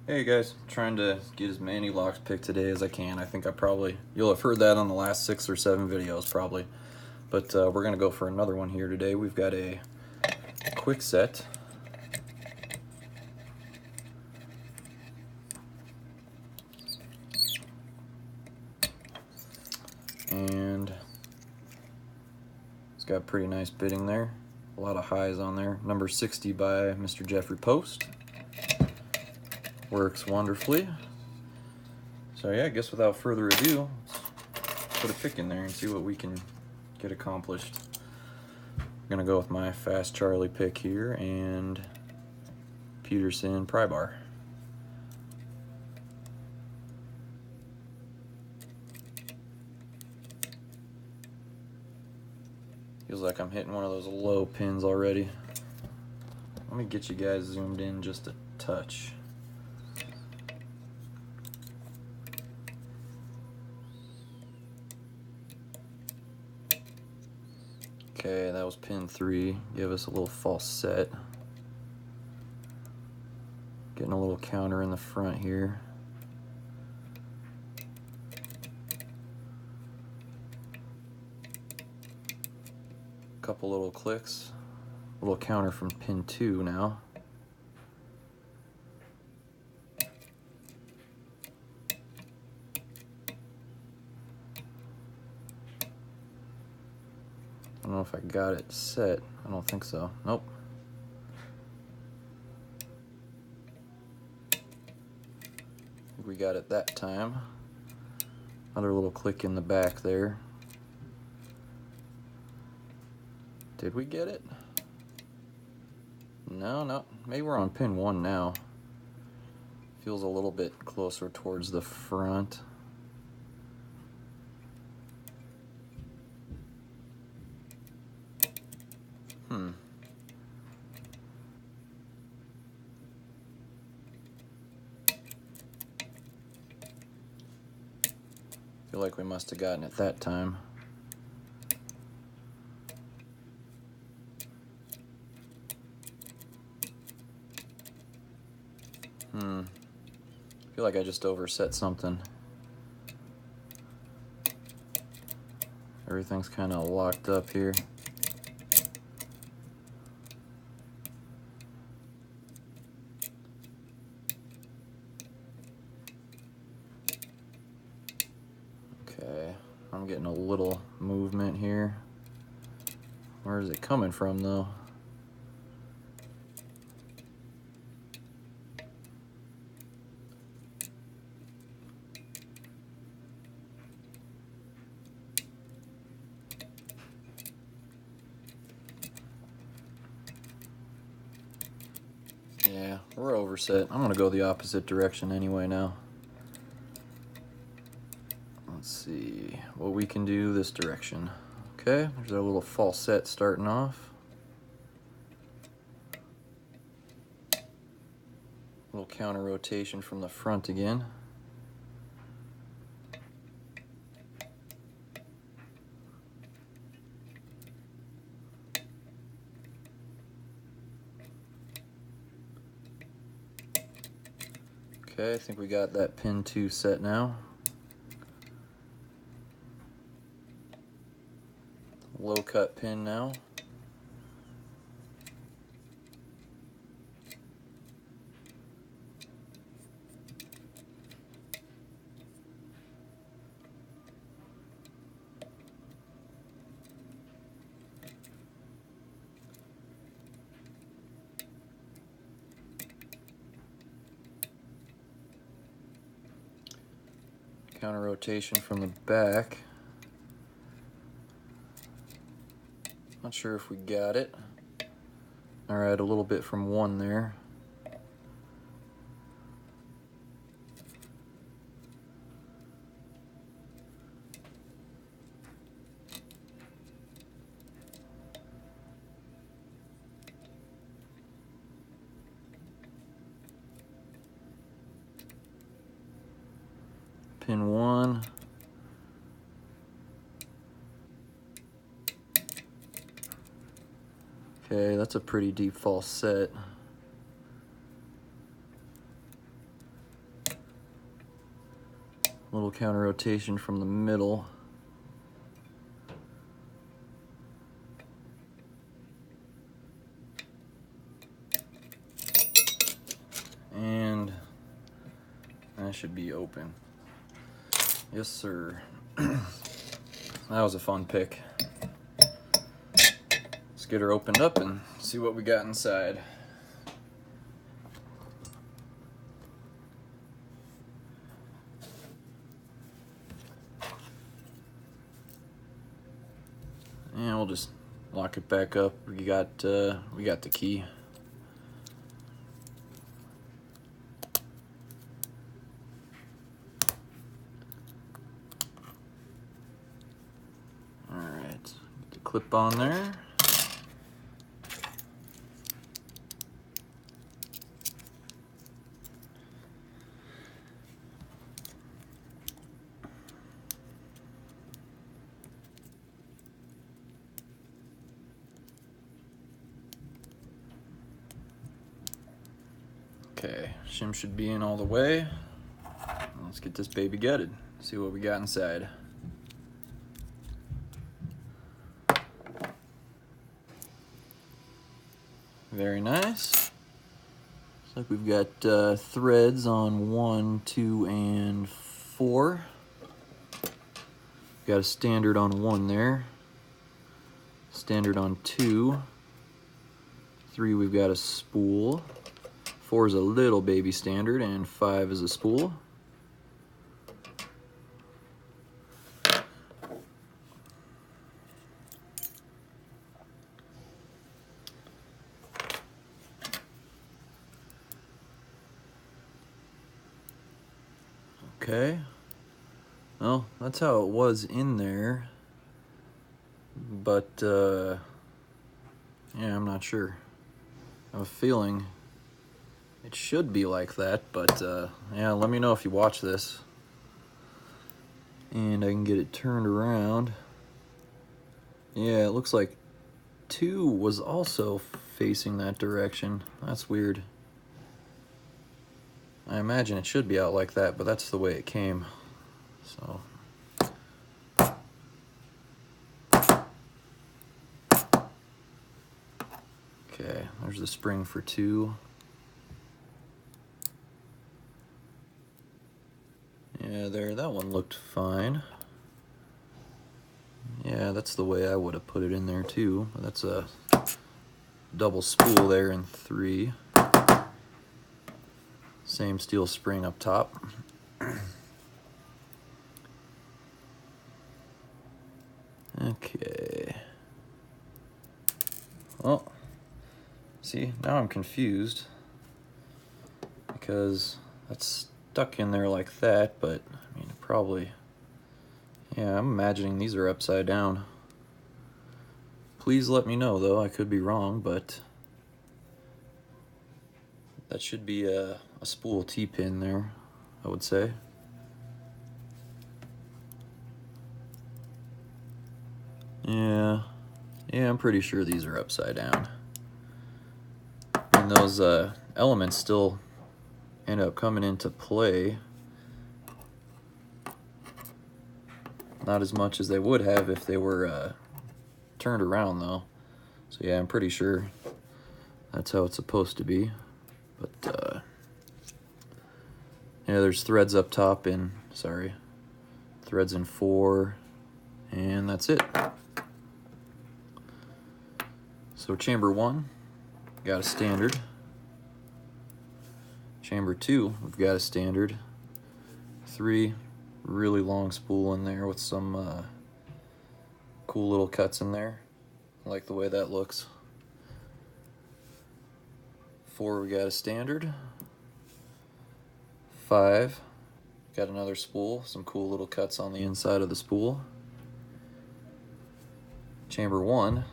Hey guys, trying to get as many locks picked today as I can. I think you'll have heard that on the last 6 or 7 videos probably. But we're gonna go for another one here today. We've got a quick set. And it's got pretty nice bidding there. A lot of highs on there. Number 60 by Mr. Jeffrey Post. Works wonderfully. So yeah, I guess without further ado, let's put a pick in there and see what we can get accomplished. I'm gonna go with my Fast Charlie pick here and Peterson pry bar. Feels like I'm hitting one of those low pins already. Let me get you guys zoomed in just a touch. Okay, that was pin 3. Give us a little false set. Getting a little counter in the front here. Couple little clicks. A little counter from pin 2 now. I don't know if I got it set. I don't think so. Nope. I think we got it that time. Another little click in the back there. Did we get it? No. Maybe we're on pin 1 now. Feels a little bit closer towards the front. Feel like we must have gotten it that time. Feel like I just overset something. Everything's kind of locked up here. Okay, I'm getting a little movement here. Where is it coming from though? Yeah, we're overset. I'm gonna go the opposite direction anyway now. Let's see what we can do this direction. Okay, there's our little false set starting off. Little counter rotation from the front again. Okay, I think we got that pin 2 set now. Low cut pin now. Counter rotation from the back. Not sure if we got it. All right, a little bit from 1 there. Pin 1. Okay, that's a pretty deep false set. little counter rotation from the middle. And that should be open. Yes, sir. That was a fun pick. Let's get her opened up and see what we got inside. And we'll just lock it back up. We got the key. All right, get the clip on there. Okay, shim should be in all the way. Let's get this baby gutted. See what we got inside. Very nice. Looks like we've got threads on 1, 2, and 4. Got a standard on 1 there. Standard on 2. 3, we've got a spool. 4 is a little baby standard, and 5 is a spool. Okay. Well, that's how it was in there. But, yeah, I'm not sure. I have a feeling it should be like that, but yeah, let me know if you watch this. And I can get it turned around. Yeah, it looks like 2 was also facing that direction. That's weird. I imagine it should be out like that, but that's the way it came. So. Okay, there's the spring for 2. Yeah, there, that one looked fine. Yeah, that's the way I would have put it in there too. That's a double spool there in 3. Same steel spring up top. Okay. Well, see, now I'm confused because that's stuck in there like that, but I mean, probably, yeah, I'm imagining these are upside down. Please let me know though, I could be wrong, but that should be a spool T-pin there, I would say. Yeah, I'm pretty sure these are upside down. And those elements still end up coming into play. Not as much as they would have if they were turned around though. So yeah, I'm pretty sure that's how it's supposed to be. But yeah, there's threads up top in, threads in 4, and that's it. So chamber 1, got a standard. Chamber 2, we've got a standard. 3, really long spool in there with some cool little cuts in there. I like the way that looks. 4, we got a standard. 5, got another spool, some cool little cuts on the inside of the spool. Chamber 1,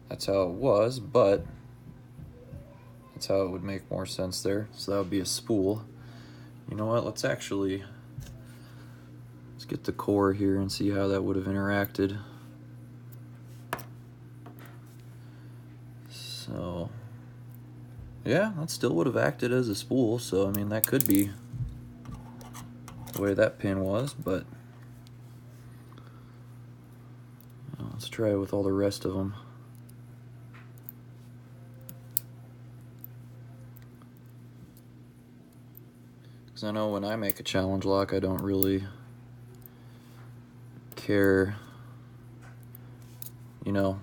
that's how it was, but that's how it would make more sense there. So that would be a spool. You know what, let's get the core here and see how that would have interacted. So, yeah, that still would have acted as a spool, so I mean, that could be the way that pin was, but let's try it with all the rest of them. Because I know when I make a challenge lock, I don't really care, you know,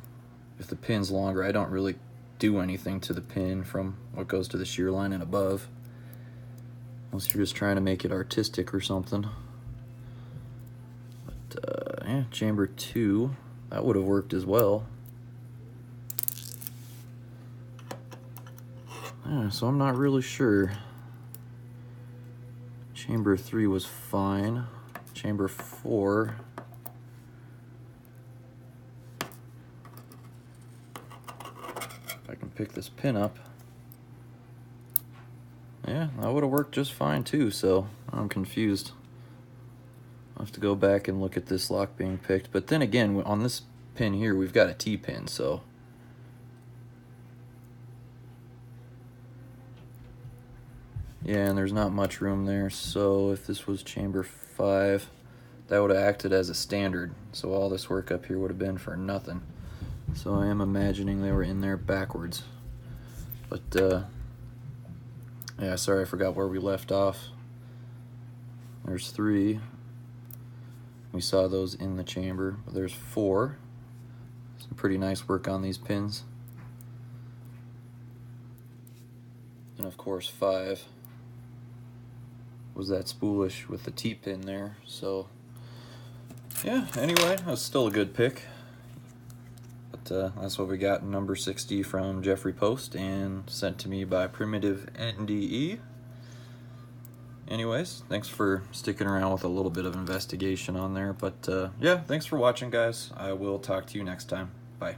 if the pin's longer. I don't really do anything to the pin from what goes to the shear line and above, unless you're just trying to make it artistic or something. But yeah, chamber 2, that would have worked as well. Yeah, so I'm not really sure. Chamber 3 was fine. Chamber 4, if I can pick this pin up, yeah, that would have worked just fine too, so I'm confused. I'll have to go back and look at this lock being picked. But then again, on this pin here, we've got a T-pin, so yeah, and there's not much room there. So if this was chamber 5, that would have acted as a standard. So all this work up here would have been for nothing. So I am imagining they were in there backwards. But yeah, sorry, I forgot where we left off. There's 3. We saw those in the chamber. But there's 4. Some pretty nice work on these pins. And of course 5 was that spoolish with the T-pin there. So yeah, anyway, that was still a good pick. But that's what we got in number 60 from Jeffrey Post and sent to me by Primitive NDE. Anyways, thanks for sticking around with a little bit of investigation on there. But yeah, thanks for watching, guys. I will talk to you next time. Bye.